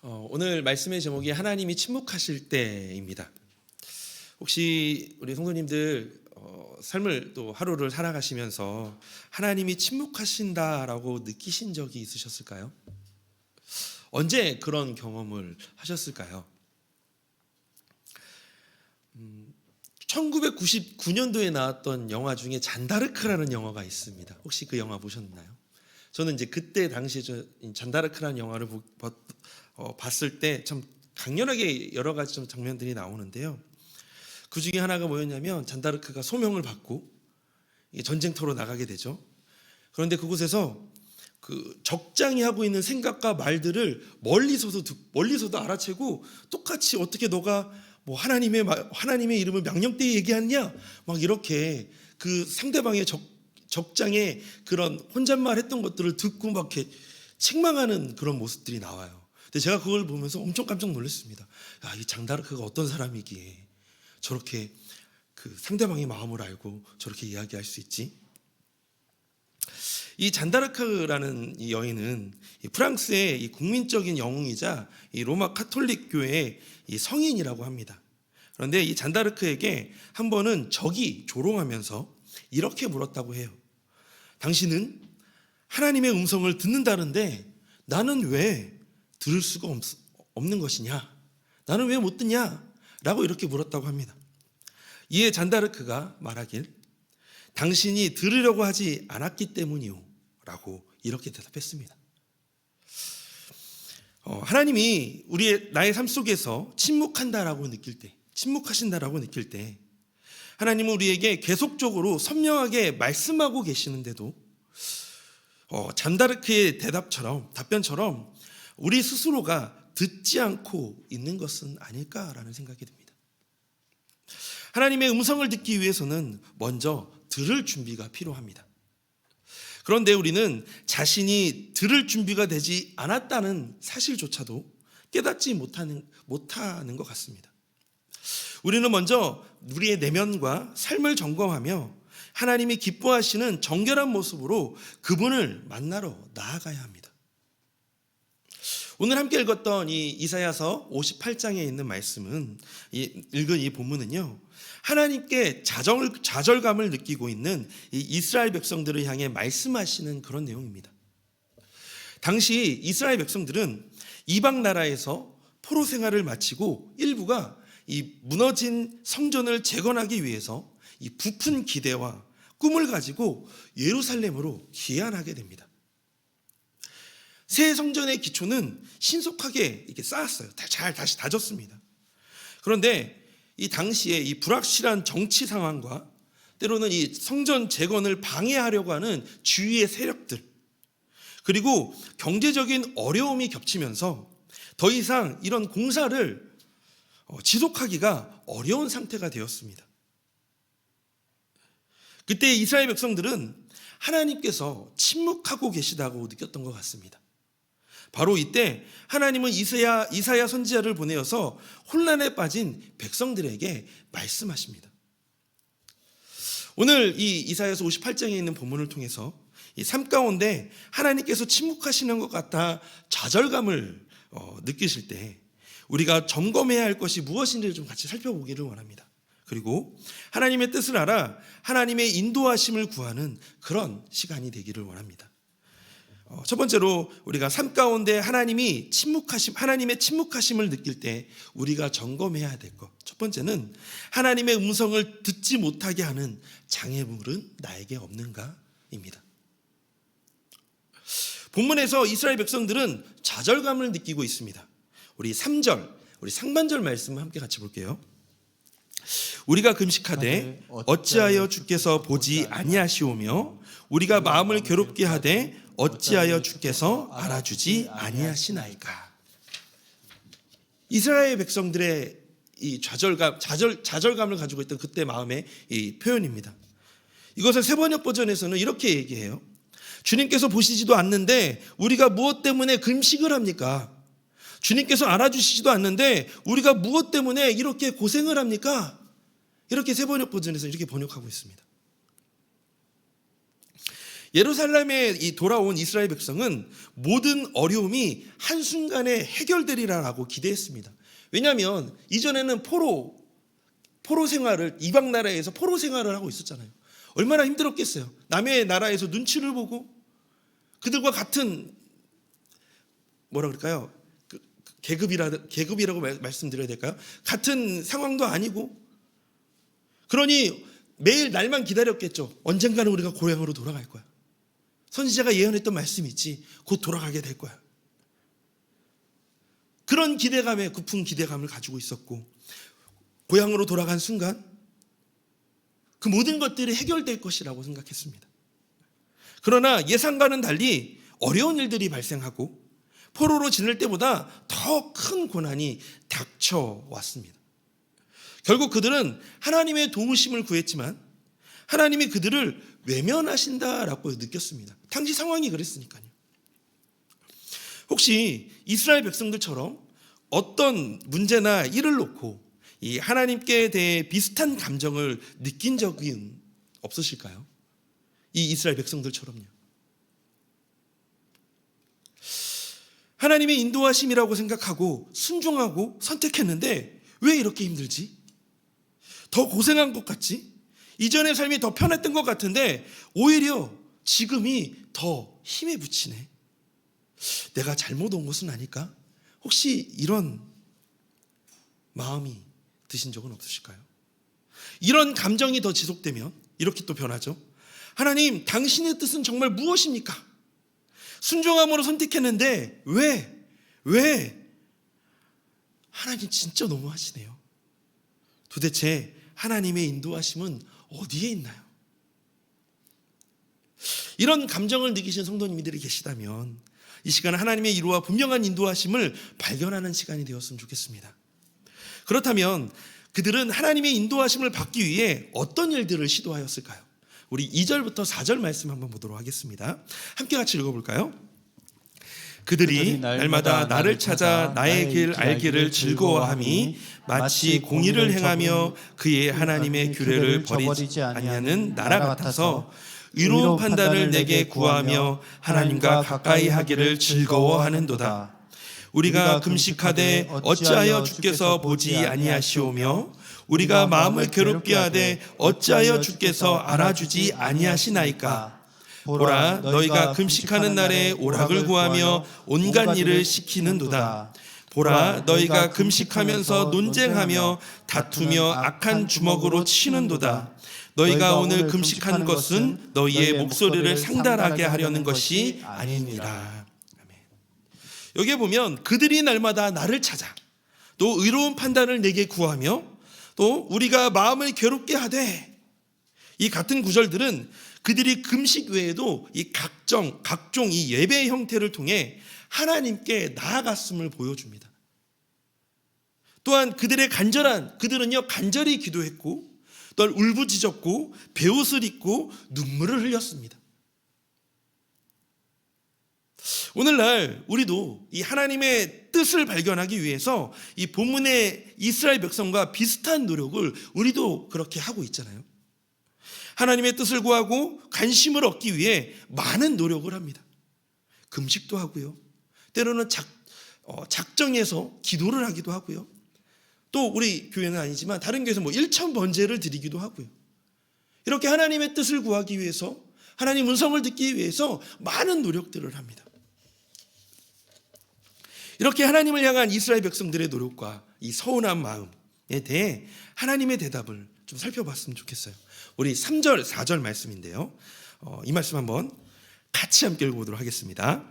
오늘 말씀의 제목이 하나님이 침묵하실 때입니다. 혹시 우리 성도님들 삶을 또 하루를 살아가시면서 하나님이 침묵하신다라고 느끼신 적이 있으셨을까요? 언제 그런 경험을 하셨을까요? 1999년도에 나왔던 영화 중에 잔다르크라는 영화가 있습니다. 혹시 그 영화 보셨나요? 저는 이제 그때 당시에 잔다르크라는 영화를 봤을 때 참 강렬하게 여러 가지 좀 장면들이 나오는데요. 그 중에 하나가 뭐였냐면 잔다르크가 소명을 받고 전쟁터로 나가게 되죠. 그런데 그곳에서 그 적장이 하고 있는 생각과 말들을 멀리서도 알아채고 똑같이 어떻게 너가 뭐 하나님의 이름을 명령되이 얘기하냐 막 이렇게 그 상대방의 적장의 그런 혼잣말 했던 것들을 듣고 막 이렇게 책망하는 그런 모습들이 나와요. 근데 제가 그걸 보면서 엄청 깜짝 놀랐습니다. 야, 이 잔다르크가 어떤 사람이기에 저렇게 그 상대방의 마음을 알고 저렇게 이야기할 수 있지? 이 잔다르크라는 이 여인은 프랑스의 이 국민적인 영웅이자 이 로마 카톨릭 교회의 이 성인이라고 합니다. 그런데 이 잔다르크에게 한 번은 적이 조롱하면서 이렇게 물었다고 해요. 당신은 하나님의 음성을 듣는다는데 나는 왜 들을 수가 없는 것이냐? 나는 왜 못 듣냐? 라고 이렇게 물었다고 합니다. 이에 잔다르크가 말하길 당신이 들으려고 하지 않았기 때문이요 라고 이렇게 대답했습니다. 하나님이 나의 삶 속에서 침묵하신다라고 느낄 때 하나님은 우리에게 계속적으로 선명하게 말씀하고 계시는데도 잔다르크의 답변처럼 우리 스스로가 듣지 않고 있는 것은 아닐까라는 생각이 듭니다. 하나님의 음성을 듣기 위해서는 먼저 들을 준비가 필요합니다. 그런데 우리는 자신이 들을 준비가 되지 않았다는 사실조차도 깨닫지 못하는 것 같습니다. 우리는 먼저 우리의 내면과 삶을 점검하며 하나님이 기뻐하시는 정결한 모습으로 그분을 만나러 나아가야 합니다. 오늘 함께 읽었던 이 이사야서 58장에 있는 말씀은 읽은 이 본문은요, 하나님께 좌절감을 느끼고 있는 이 이스라엘 백성들을 향해 말씀하시는 그런 내용입니다. 당시 이스라엘 백성들은 이방 나라에서 포로 생활을 마치고 일부가 이 무너진 성전을 재건하기 위해서 이 부푼 기대와 꿈을 가지고 예루살렘으로 귀환하게 됩니다. 새 성전의 기초는 신속하게 이렇게 쌓았어요. 잘 다시 다졌습니다. 그런데 이 당시에 이 불확실한 정치 상황과 때로는 이 성전 재건을 방해하려고 하는 주위의 세력들, 그리고 경제적인 어려움이 겹치면서 더 이상 이런 공사를 지속하기가 어려운 상태가 되었습니다. 그때 이스라엘 백성들은 하나님께서 침묵하고 계시다고 느꼈던 것 같습니다. 바로 이때 하나님은 이사야 선지자를 보내어서 혼란에 빠진 백성들에게 말씀하십니다. 오늘 이 이사야서 58장에 있는 본문을 통해서 이 삶 가운데 하나님께서 침묵하시는 것 같아 좌절감을 느끼실 때 우리가 점검해야 할 것이 무엇인지를 좀 같이 살펴보기를 원합니다. 그리고 하나님의 뜻을 알아 하나님의 인도하심을 구하는 그런 시간이 되기를 원합니다. 첫 번째로 우리가 삶 가운데 하나님의 침묵하심을 느낄 때 우리가 점검해야 될 것. 첫 번째는 하나님의 음성을 듣지 못하게 하는 장애물은 나에게 없는가입니다. 본문에서 이스라엘 백성들은 좌절감을 느끼고 있습니다. 우리 3절, 우리 상반절 말씀을 함께 같이 볼게요. 우리가 금식하되 어찌하여 주께서 보지 아니하시오며 우리가 마음을 괴롭게 하되 어찌하여 주께서 알아주지 아니하시나이까. 이스라엘 백성들의 이 좌절감을 가지고 있던 그때 마음의 이 표현입니다. 이것을 세번역 버전에서는 이렇게 얘기해요. 주님께서 보시지도 않는데 우리가 무엇 때문에 금식을 합니까? 주님께서 알아주시지도 않는데 우리가 무엇 때문에 이렇게 고생을 합니까? 이렇게 세번역 버전에서 이렇게 번역하고 있습니다. 예루살렘에 이 돌아온 이스라엘 백성은 모든 어려움이 한순간에 해결되리라고 기대했습니다. 왜냐하면 이전에는 포로 생활을, 이방 나라에서 포로 생활을 하고 있었잖아요. 얼마나 힘들었겠어요. 남의 나라에서 눈치를 보고 그들과 같은 뭐라 그럴까요? 계급이라고 말씀드려야 될까요? 같은 상황도 아니고, 그러니 매일 날만 기다렸겠죠. 언젠가는 우리가 고향으로 돌아갈 거야. 선지자가 예언했던 말씀이 있지. 곧 돌아가게 될 거야. 그런 기대감에 깊은 기대감을 가지고 있었고, 고향으로 돌아간 순간 그 모든 것들이 해결될 것이라고 생각했습니다. 그러나 예상과는 달리 어려운 일들이 발생하고 포로로 지낼 때보다 더 큰 고난이 닥쳐왔습니다. 결국 그들은 하나님의 도우심을 구했지만 하나님이 그들을 외면하신다라고 느꼈습니다. 당시 상황이 그랬으니까요. 혹시 이스라엘 백성들처럼 어떤 문제나 일을 놓고 이 하나님께 대해 비슷한 감정을 느낀 적은 없으실까요? 이 이스라엘 백성들처럼요. 하나님의 인도하심이라고 생각하고 순종하고 선택했는데 왜 이렇게 힘들지? 더 고생한 것 같지? 이전의 삶이 더 편했던 것 같은데 오히려 지금이 더 힘에 부치네. 내가 잘못 온 것은 아닐까? 혹시 이런 마음이 드신 적은 없으실까요? 이런 감정이 더 지속되면 이렇게 또 변하죠. 하나님, 당신의 뜻은 정말 무엇입니까? 순종함으로 선택했는데 왜? 하나님 진짜 너무하시네요. 도대체 하나님의 인도하심은 어디에 있나요? 이런 감정을 느끼신 성도님들이 계시다면 이 시간 하나님의 이루와 분명한 인도하심을 발견하는 시간이 되었으면 좋겠습니다. 그렇다면 그들은 하나님의 인도하심을 받기 위해 어떤 일들을 시도하였을까요? 우리 2절부터 4절 말씀 한번 보도록 하겠습니다. 함께 같이 읽어볼까요? 그들이 날마다 나를 찾아 나의 길 알기를 즐거워함이 마치 공의를 행하며 그의 하나님의 규례를 버리지 아니하는 나라 같아서 의로운 판단을 내게 구하며 하나님과 가까이 하기를 즐거워하는도다. 우리가 금식하되 어찌하여 주께서 보지 아니하시오며 우리가 마음을 괴롭게 하되 어찌하여 주께서 알아주지 아니하시나이까. 보라, 너희가 금식하는 날에 오락을 구하며 온갖 일을 시키는도다. 보라, 너희가 금식하면서 논쟁하며 다투며 악한 주먹으로 치는도다. 너희가 오늘 금식한 것은 너희의 목소리를 상달하게 하려는 것이 아니니라. 여기에 보면 그들이 날마다 나를 찾아 또 의로운 판단을 내게 구하며 또 우리가 마음을 괴롭게 하되, 이 같은 구절들은 그들이 금식 외에도 이 각종 이 예배 형태를 통해 하나님께 나아갔음을 보여줍니다. 또한 그들은요 간절히 기도했고 또 울부짖었고 베옷을 입고 눈물을 흘렸습니다. 오늘날 우리도 이 하나님의 뜻을 발견하기 위해서 이 본문의 이스라엘 백성과 비슷한 노력을 우리도 그렇게 하고 있잖아요. 하나님의 뜻을 구하고 관심을 얻기 위해 많은 노력을 합니다. 금식도 하고요. 때로는 작정해서 기도를 하기도 하고요. 또 우리 교회는 아니지만 다른 교회에서 일천 번제를 드리기도 하고요. 이렇게 하나님의 뜻을 구하기 위해서, 하나님 음성을 듣기 위해서 많은 노력들을 합니다. 이렇게 하나님을 향한 이스라엘 백성들의 노력과 이 서운한 마음에 대해 하나님의 대답을 좀 살펴봤으면 좋겠어요. 우리 3절, 4절 말씀인데요. 이 말씀 한번 같이 함께 읽어보도록 하겠습니다.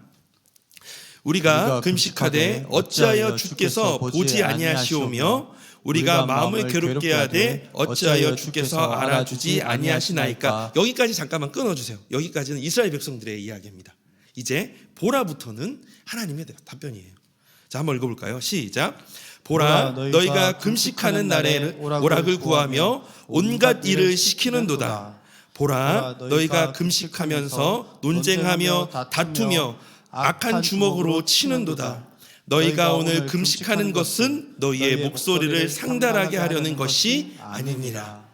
우리가 금식하되 어찌하여 주께서 보지 아니하시오며 우리가 마음을 괴롭게 하되 어찌하여 주께서 알아주지 아니하시나이까. 여기까지 잠깐만 끊어주세요. 여기까지는 이스라엘 백성들의 이야기입니다. 이제 보라부터는 하나님의 답변이에요. 자, 한번 읽어볼까요? 시작. 보라, 너희가 금식하는 날에 오락을 구하며 온갖 일을 시키는도다. 보라, 너희가 금식하면서 논쟁하며 다투며 악한 주먹으로 치는도다. 너희가 오늘 금식하는 것은 너희의 목소리를 상달하게 하려는 것이 아니니라.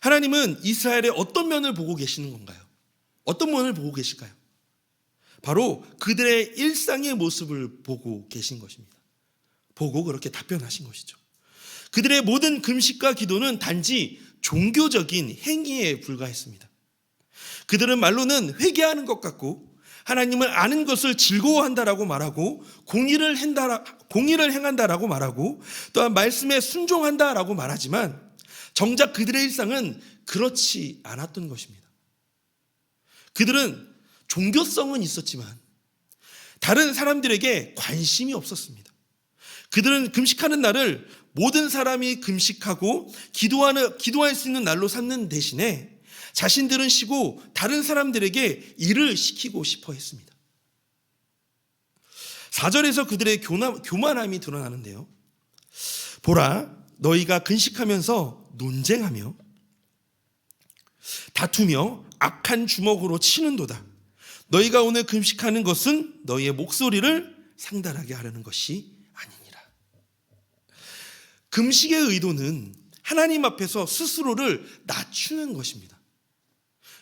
하나님은 이스라엘의 어떤 면을 보고 계시는 건가요? 어떤 면을 보고 계실까요? 바로 그들의 일상의 모습을 보고 계신 것입니다. 보고 그렇게 답변하신 것이죠. 그들의 모든 금식과 기도는 단지 종교적인 행위에 불과했습니다. 그들은 말로는 회개하는 것 같고 하나님을 아는 것을 즐거워한다라고 말하고 공의를 행한다라고 말하고 또한 말씀에 순종한다라고 말하지만 정작 그들의 일상은 그렇지 않았던 것입니다. 그들은 종교성은 있었지만 다른 사람들에게 관심이 없었습니다. 그들은 금식하는 날을 모든 사람이 금식하고 기도할 수 있는 날로 삼는 대신에 자신들은 쉬고 다른 사람들에게 일을 시키고 싶어 했습니다. 4절에서 그들의 교만함이 드러나는데요. 보라, 너희가 금식하면서 논쟁하며 다투며 악한 주먹으로 치는도다. 너희가 오늘 금식하는 것은 너희의 목소리를 상달하게 하려는 것이 아니니라. 금식의 의도는 하나님 앞에서 스스로를 낮추는 것입니다.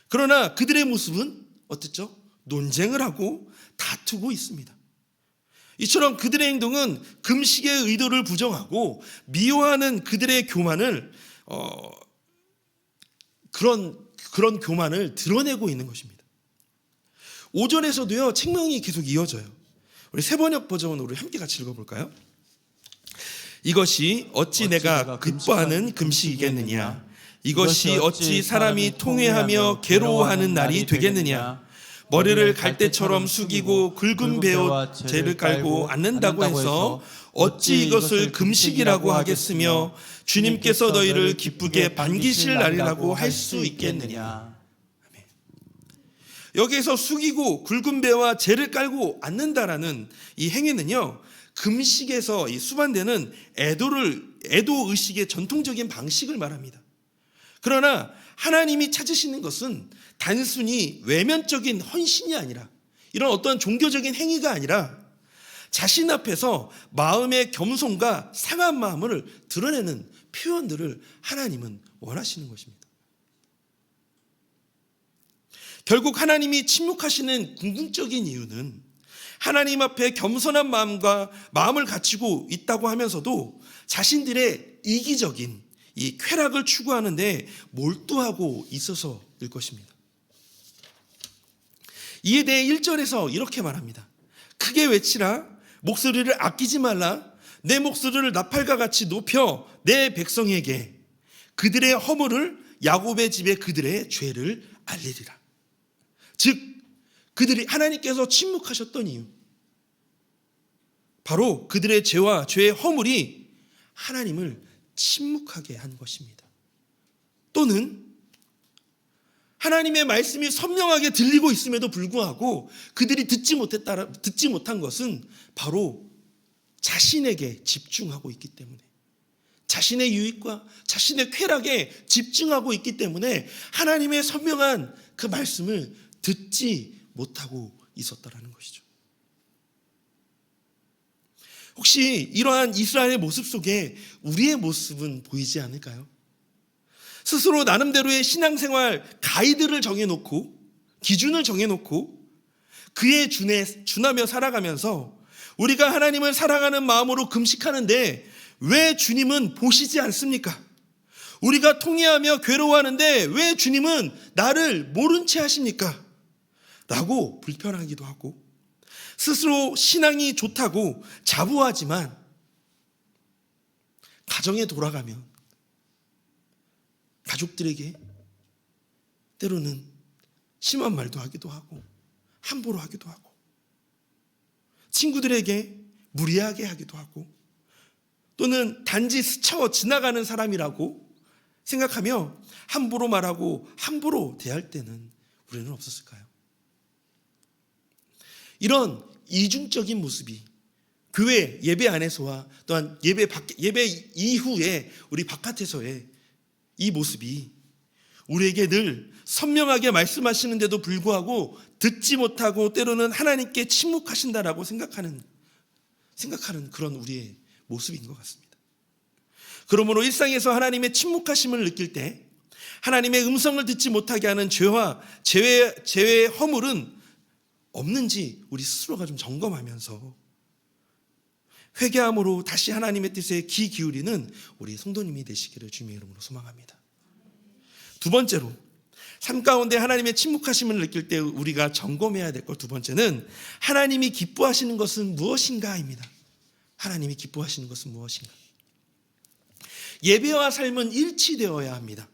그러나 그들의 모습은 어땠죠? 논쟁을 하고 다투고 있습니다. 이처럼 그들의 행동은 금식의 의도를 부정하고 미워하는 그들의 교만을 그런 교만을 드러내고 있는 것입니다. 5절에서도요 책명이 계속 이어져요. 우리 세번역 버전으로 함께 같이 읽어볼까요? 이것이 어찌 내가 기뻐하는 금식이겠느냐? 이것이 어찌 사람이 통회하며 괴로워하는 날이 되겠느냐? 머리를 갈대처럼 숙이고 굵은 배옷 재를 깔고 앉는다고 해서 어찌 이것을 금식이라고 하겠으며 주님께서 너희를 기쁘게 반기실 날이라고 할 수 있겠느냐? 여기에서 숙이고 굵은 배와 재를 깔고 앉는다라는 이 행위는요 금식에서 이 수반되는 애도 의식의 전통적인 방식을 말합니다. 그러나 하나님이 찾으시는 것은 단순히 외면적인 헌신이 아니라 이런 어떤 종교적인 행위가 아니라 자신 앞에서 마음의 겸손과 상한 마음을 드러내는 표현들을 하나님은 원하시는 것입니다. 결국 하나님이 침묵하시는 궁극적인 이유는 하나님 앞에 겸손한 마음을 갖추고 있다고 하면서도 자신들의 이기적인 이 쾌락을 추구하는 데 몰두하고 있어서일 것입니다. 이에 대해 1절에서 이렇게 말합니다. 크게 외치라, 목소리를 아끼지 말라, 내 목소리를 나팔과 같이 높여 내 백성에게 그들의 허물을 야곱의 집에 그들의 죄를 알리리라. 즉 그들이 하나님께서 침묵하셨던 이유, 바로 그들의 죄와 죄의 허물이 하나님을 침묵하게 한 것입니다. 또는 하나님의 말씀이 선명하게 들리고 있음에도 불구하고 그들이 듣지 못한 것은 바로 자신에게 집중하고 있기 때문에, 자신의 유익과 자신의 쾌락에 집중하고 있기 때문에 하나님의 선명한 그 말씀을 듣지 못하고 있었다라는 것이죠. 혹시 이러한 이스라엘의 모습 속에 우리의 모습은 보이지 않을까요? 스스로 나름대로의 신앙생활 가이드를 정해놓고 기준을 정해놓고 그에 준하며 살아가면서 우리가 하나님을 사랑하는 마음으로 금식하는데 왜 주님은 보시지 않습니까? 우리가 통회하며 괴로워하는데 왜 주님은 나를 모른 채 하십니까? 라고 불편하기도 하고 스스로 신앙이 좋다고 자부하지만 가정에 돌아가면 가족들에게 때로는 심한 말도 하기도 하고 함부로 하기도 하고 친구들에게 무리하게 하기도 하고 또는 단지 스쳐 지나가는 사람이라고 생각하며 함부로 말하고 함부로 대할 때는 우리는 없었을까요? 이런 이중적인 모습이 교회 예배 안에서와 또한 예배 이후에 우리 바깥에서의 이 모습이 우리에게 늘 선명하게 말씀하시는데도 불구하고 듣지 못하고 때로는 하나님께 침묵하신다라고 생각하는 그런 우리의 모습인 것 같습니다. 그러므로 일상에서 하나님의 침묵하심을 느낄 때 하나님의 음성을 듣지 못하게 하는 죄의 허물은 없는지 우리 스스로가 좀 점검하면서 회개함으로 다시 하나님의 뜻에 귀 기울이는 우리 성도님이 되시기를 주님의 이름으로 소망합니다. 두 번째로, 삶 가운데 하나님의 침묵하심을 느낄 때 우리가 점검해야 될 것 두 번째는 하나님이 기뻐하시는 것은 무엇인가입니다. 하나님이 기뻐하시는 것은 무엇인가? 예배와 삶은 일치되어야 합니다.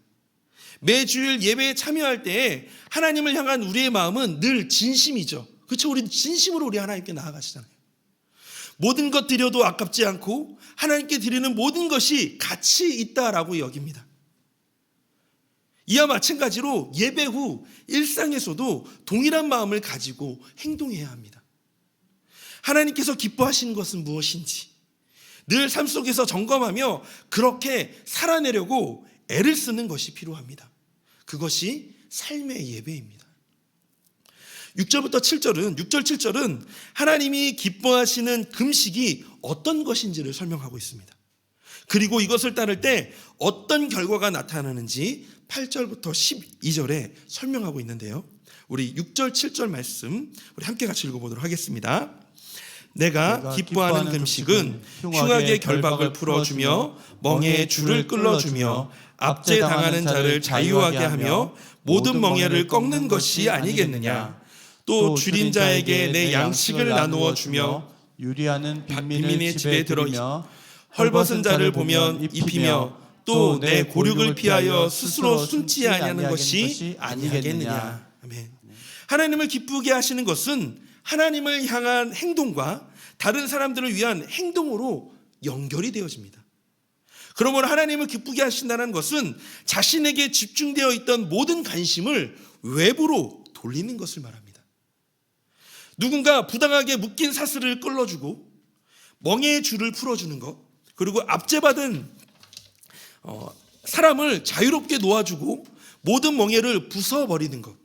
매주일 예배에 참여할 때 하나님을 향한 우리의 마음은 늘 진심이죠. 그렇죠? 우리 진심으로 우리 하나님께 나아가시잖아요. 모든 것 드려도 아깝지 않고 하나님께 드리는 모든 것이 가치 있다라고 여깁니다. 이와 마찬가지로 예배 후 일상에서도 동일한 마음을 가지고 행동해야 합니다. 하나님께서 기뻐하시는 것은 무엇인지 늘 삶 속에서 점검하며 그렇게 살아내려고 애를 쓰는 것이 필요합니다. 그것이 삶의 예배입니다. 6절 7절은 하나님이 기뻐하시는 금식이 어떤 것인지를 설명하고 있습니다. 그리고 이것을 따를 때 어떤 결과가 나타나는지 8절부터 12절에 설명하고 있는데요. 우리 6절 7절 말씀 우리 함께 같이 읽어보도록 하겠습니다. 내가 기뻐하는 금식은 흉악의 결박을 풀어주며 멍에의 줄을 끌어주며 압제당하는 자를 자유하게 하며 모든 멍에를 꺾는 것이 아니겠느냐. 또 줄인 자에게 내 양식을 나누어 주며 유리하는 빈민의 집에 들어있며 헐벗은 자를 보면 입히며 또 내 고륙을 피하여 스스로 숨지 아니하는 것이 아니겠느냐. 아멘. 하나님을 기쁘게 하시는 것은 하나님을 향한 행동과 다른 사람들을 위한 행동으로 연결이 되어집니다. 그러므로 하나님을 기쁘게 하신다는 것은 자신에게 집중되어 있던 모든 관심을 외부로 돌리는 것을 말합니다. 누군가 부당하게 묶인 사슬을 끌어주고 멍에의 줄을 풀어주는 것, 그리고 압제받은 사람을 자유롭게 놓아주고 모든 멍에를 부숴버리는 것,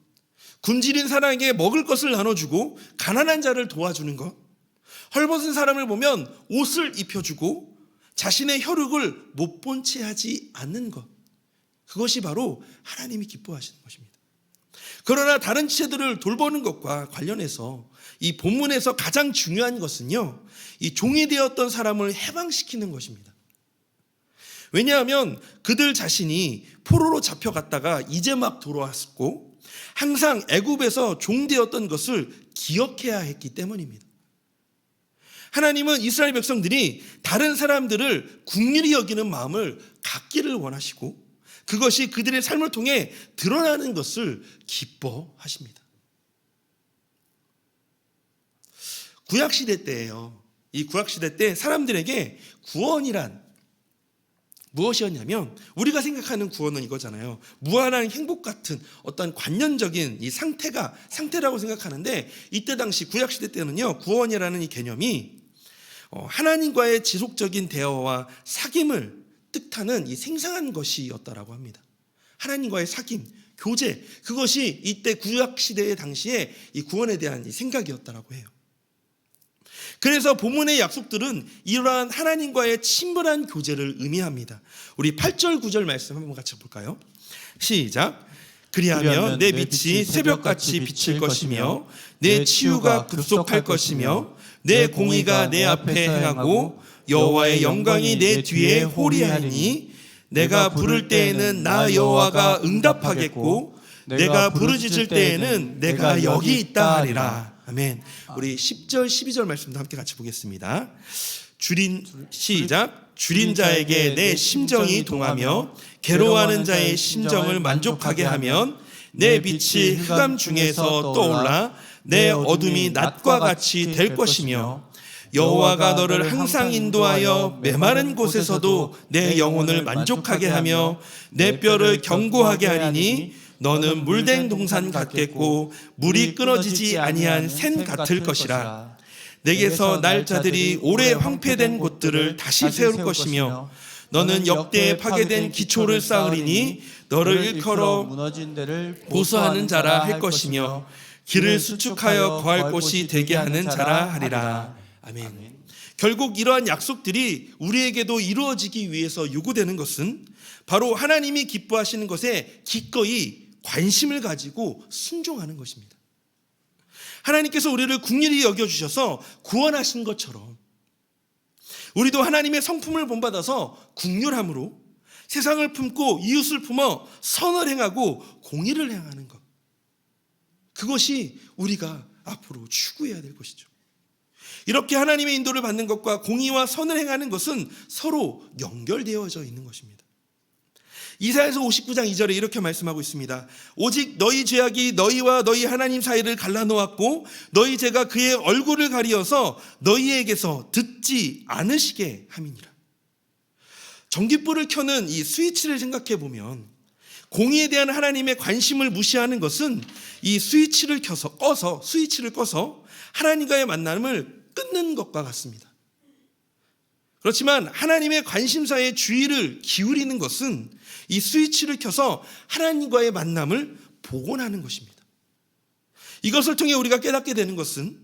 굶주린 사람에게 먹을 것을 나눠주고 가난한 자를 도와주는 것, 헐벗은 사람을 보면 옷을 입혀주고 자신의 혈육을 못 본 채 하지 않는 것, 그것이 바로 하나님이 기뻐하시는 것입니다. 그러나 다른 지체들을 돌보는 것과 관련해서 이 본문에서 가장 중요한 것은요, 이 종이 되었던 사람을 해방시키는 것입니다. 왜냐하면 그들 자신이 포로로 잡혀갔다가 이제 막 돌아왔고 항상 애굽에서 종되었던 것을 기억해야 했기 때문입니다. 하나님은 이스라엘 백성들이 다른 사람들을 긍휼히 여기는 마음을 갖기를 원하시고 그것이 그들의 삶을 통해 드러나는 것을 기뻐하십니다. 구약시대 때예요. 이 구약시대 때 사람들에게 구원이란 무엇이었냐면, 우리가 생각하는 구원은 이거잖아요. 무한한 행복 같은 어떤 관념적인 이 상태라고 생각하는데, 이때 당시 구약시대 때는요, 구원이라는 이 개념이 하나님과의 지속적인 대화와 사귐을 뜻하는 이 생생한 것이었다라고 합니다. 하나님과의 사귐, 교제, 그것이 이때 구약시대의 당시에 이 구원에 대한 이 생각이었다라고 해요. 그래서 본문의 약속들은 이러한 하나님과의 친밀한 교제를 의미합니다. 우리 8절 9절 말씀 한번 같이 볼까요? 시작. 그리하면 내 빛이 새벽같이 비칠 것이며 내 치유가 급속할 것이며 내 공의가 내 앞에 행하고 여호와의 영광이 내 뒤에 호리하리니 내가 부를 때에는 나 여호와가 응답하겠고 내가 부르짖을 때에는 내가 여기 있다 하리라. 아멘. 우리 10절 12절 말씀도 함께 같이 보겠습니다. 시작. 줄인 자에게 내 심정이 동하며 괴로워하는 자의 심정을 만족하게 하면 내 빛이 흑암 중에서 떠올라 내 어둠이 낮과 같이 될 것이며 여호와가 너를 항상 인도하여 메마른 곳에서도 내 영혼을 만족하게 하며 내 뼈를 견고하게 하리니 너는 물된 동산 같겠고 물이 끊어지지 아니한 샘 같을 것이라. 내게서 날 자들이 오래 황폐된 곳들을 다시 세울 것이며 너는 역대에 파괴된 기초를 쌓으리니 너를 일컬어 무너진 데를 보수하는 자라 할 것이며 길을 수축하여 거할 곳이 되게 하는 자라 하리라. 아멘. 결국 이러한 약속들이 우리에게도 이루어지기 위해서 요구되는 것은 바로 하나님이 기뻐하시는 것에 기꺼이 관심을 가지고 순종하는 것입니다. 하나님께서 우리를 긍휼히 여겨주셔서 구원하신 것처럼 우리도 하나님의 성품을 본받아서 긍휼함으로 세상을 품고 이웃을 품어 선을 행하고 공의를 행하는 것, 그것이 우리가 앞으로 추구해야 될 것이죠. 이렇게 하나님의 인도를 받는 것과 공의와 선을 행하는 것은 서로 연결되어져 있는 것입니다. 이사야서 59장 2절에 이렇게 말씀하고 있습니다. 오직 너희 죄악이 너희와 너희 하나님 사이를 갈라놓았고 너희 죄가 그의 얼굴을 가리어서 너희에게서 듣지 않으시게 함이니라. 전기불을 켜는 이 스위치를 생각해 보면 공의에 대한 하나님의 관심을 무시하는 것은 이 스위치를 꺼서 하나님과의 만남을 끊는 것과 같습니다. 그렇지만 하나님의 관심사에 주의를 기울이는 것은 이 스위치를 켜서 하나님과의 만남을 복원하는 것입니다. 이것을 통해 우리가 깨닫게 되는 것은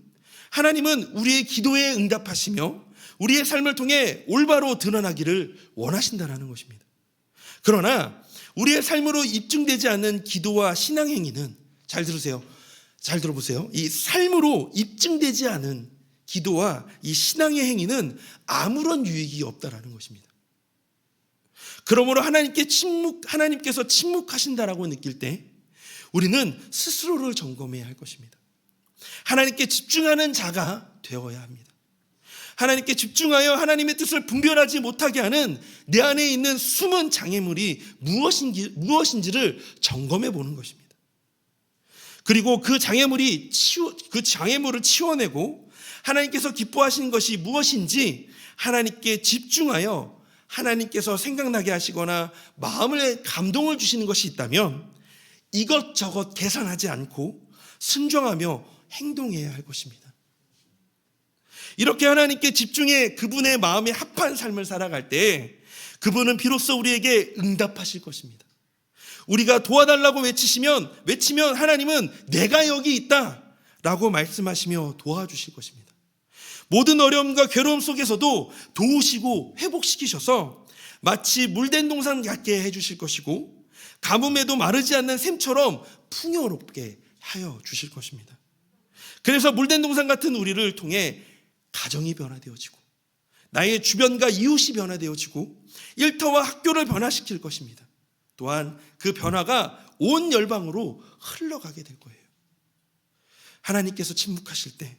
하나님은 우리의 기도에 응답하시며 우리의 삶을 통해 올바로 드러나기를 원하신다는 것입니다. 그러나 우리의 삶으로 입증되지 않는 기도와 신앙 행위는, 잘 들으세요. 잘 들어보세요. 이 삶으로 입증되지 않은 기도와 이 신앙의 행위는 아무런 유익이 없다라는 것입니다. 그러므로 하나님께서 침묵하신다라고 느낄 때 우리는 스스로를 점검해야 할 것입니다. 하나님께 집중하는 자가 되어야 합니다. 하나님께 집중하여 하나님의 뜻을 분별하지 못하게 하는 내 안에 있는 숨은 장애물이 무엇인지를 점검해 보는 것입니다. 그리고 그 장애물을 치워내고 하나님께서 기뻐하시는 것이 무엇인지 하나님께 집중하여 하나님께서 생각나게 하시거나 마음에 감동을 주시는 것이 있다면 이것저것 계산하지 않고 순종하며 행동해야 할 것입니다. 이렇게 하나님께 집중해 그분의 마음에 합한 삶을 살아갈 때 그분은 비로소 우리에게 응답하실 것입니다. 우리가 도와달라고 외치면 하나님은 내가 여기 있다 라고 말씀하시며 도와주실 것입니다. 모든 어려움과 괴로움 속에서도 도우시고 회복시키셔서 마치 물된 동산 같게 해주실 것이고 가뭄에도 마르지 않는 샘처럼 풍요롭게 하여 주실 것입니다. 그래서 물된 동산 같은 우리를 통해 가정이 변화되어지고 나의 주변과 이웃이 변화되어지고 일터와 학교를 변화시킬 것입니다. 또한 그 변화가 온 열방으로 흘러가게 될 거예요. 하나님께서 침묵하실 때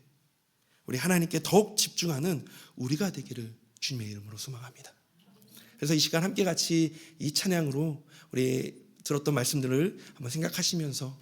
우리 하나님께 더욱 집중하는 우리가 되기를 주님의 이름으로 소망합니다. 그래서 이 시간 함께 같이 이 찬양으로 우리 들었던 말씀들을 한번 생각하시면서